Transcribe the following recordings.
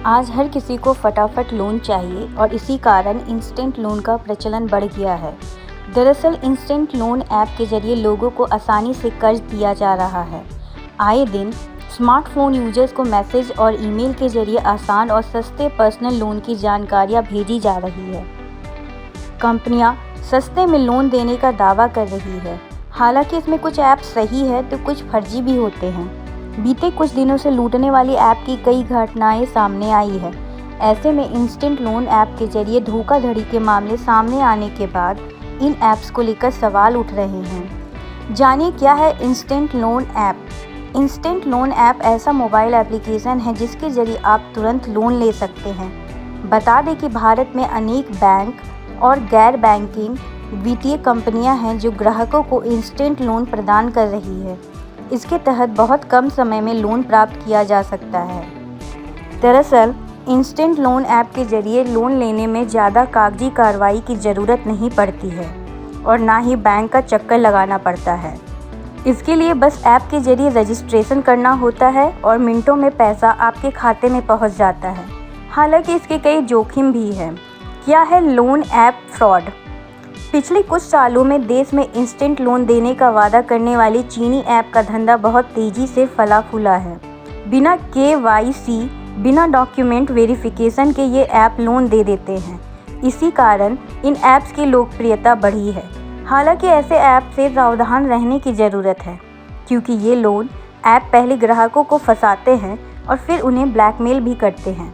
आज हर किसी को फटाफट लोन चाहिए और इसी कारण इंस्टेंट लोन का प्रचलन बढ़ गया है। दरअसल इंस्टेंट लोन ऐप के जरिए लोगों को आसानी से कर्ज दिया जा रहा है। आए दिन स्मार्टफोन यूजर्स को मैसेज और ईमेल के जरिए आसान और सस्ते पर्सनल लोन की जानकारियां भेजी जा रही है। कंपनियां सस्ते में लोन देने का दावा कर रही है। हालांकि इसमें कुछ ऐप सही है तो कुछ फर्जी भी होते हैं। बीते कुछ दिनों से लूटने वाली ऐप की कई घटनाएं सामने आई है। ऐसे में इंस्टेंट लोन ऐप के जरिए धोखाधड़ी के मामले सामने आने के बाद इन ऐप्स को लेकर सवाल उठ रहे हैं। जानिए क्या है instant loan app. Instant loan app ऐसा मोबाइल एप्लीकेशन है जिसके जरिए आप तुरंत लोन ले सकते हैं। बता दें कि भारत में अनेक बैंक और गैर बैंकिंग वित्तीय कंपनियां हैं जो ग्राहकों को इंस्टेंट लोन प्रदान कर रही है। इसके तहत बहुत कम समय में लोन प्राप्त किया जा सकता है। दरअसल इंस्टेंट लोन ऐप के जरिए लोन लेने में ज़्यादा कागजी कार्रवाई की ज़रूरत नहीं पड़ती है और ना ही बैंक का चक्कर लगाना पड़ता है। इसके लिए बस ऐप के जरिए रजिस्ट्रेशन करना होता है और मिनटों में पैसा आपके खाते में पहुंच जाता है। हालांकि इसके कई जोखिम भी हैं। क्या है लोन ऐप फ्रॉड? पिछले कुछ सालों में देश में इंस्टेंट लोन देने का वादा करने वाली चीनी ऐप का धंधा बहुत तेज़ी से फला फूला है। बिना KYC, बिना डॉक्यूमेंट वेरिफिकेशन के ये ऐप लोन दे देते हैं। इसी कारण इन ऐप्स की लोकप्रियता बढ़ी है। हालांकि ऐसे ऐप से सावधान रहने की ज़रूरत है, क्योंकि ये लोन ऐप पहले ग्राहकों को फंसाते हैं और फिर उन्हें ब्लैकमेल भी करते हैं।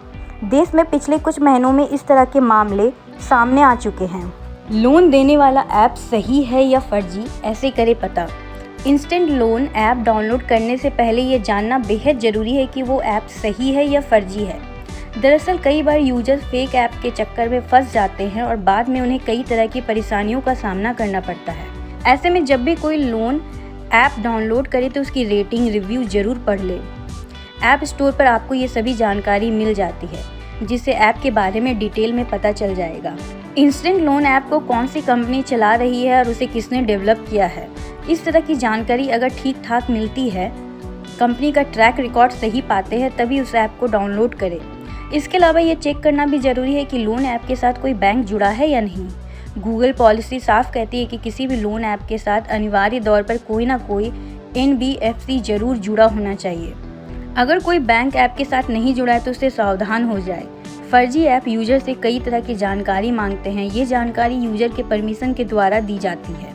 देश में पिछले कुछ महीनों में इस तरह के मामले सामने आ चुके हैं। लोन देने वाला ऐप सही है या फर्जी, ऐसे करें पता। इंस्टेंट लोन ऐप डाउनलोड करने से पहले ये जानना बेहद ज़रूरी है कि वो ऐप सही है या फर्जी है। दरअसल कई बार यूजर्स फेक ऐप के चक्कर में फंस जाते हैं और बाद में उन्हें कई तरह की परेशानियों का सामना करना पड़ता है। ऐसे में जब भी कोई लोन ऐप डाउनलोड करे तो उसकी रेटिंग रिव्यू ज़रूर पढ़ ले। ऐप स्टोर पर आपको ये सभी जानकारी मिल जाती है, जिससे ऐप के बारे में डिटेल में पता चल जाएगा। इंस्टेंट लोन ऐप को कौन सी कंपनी चला रही है और उसे किसने डेवलप किया है, इस तरह की जानकारी अगर ठीक ठाक मिलती है, कंपनी का ट्रैक रिकॉर्ड सही पाते हैं, तभी उस ऐप को डाउनलोड करें। इसके अलावा ये चेक करना भी ज़रूरी है कि लोन ऐप के साथ कोई बैंक जुड़ा है या नहीं। गूगल पॉलिसी साफ कहती है कि किसी भी लोन ऐप के साथ अनिवार्य तौर पर कोई ना कोई NBFC जरूर जुड़ा होना चाहिए। अगर कोई बैंक ऐप के साथ नहीं जुड़ा है तो उससे सावधान हो जाए। फर्जी ऐप यूजर से कई तरह की जानकारी मांगते हैं। ये जानकारी यूजर के परमिशन के द्वारा दी जाती है।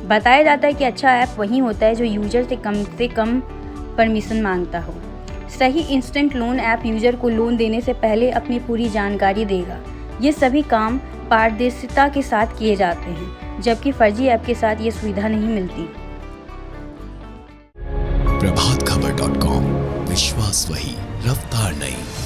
बताया जाता है कि अच्छा ऐप वही होता है जो यूजर से कम परमिशन मांगता हो। सही इंस्टेंट लोन ऐप यूजर को लोन देने से पहले अपनी पूरी जानकारी देगा। ये सभी काम पारदर्शिता के साथ किए जाते हैं, जबकि फर्जी ऐप के साथ ये सुविधा नहीं मिलती। प्रभातखबर.com, विश्वास वही, रफ्तार नहीं।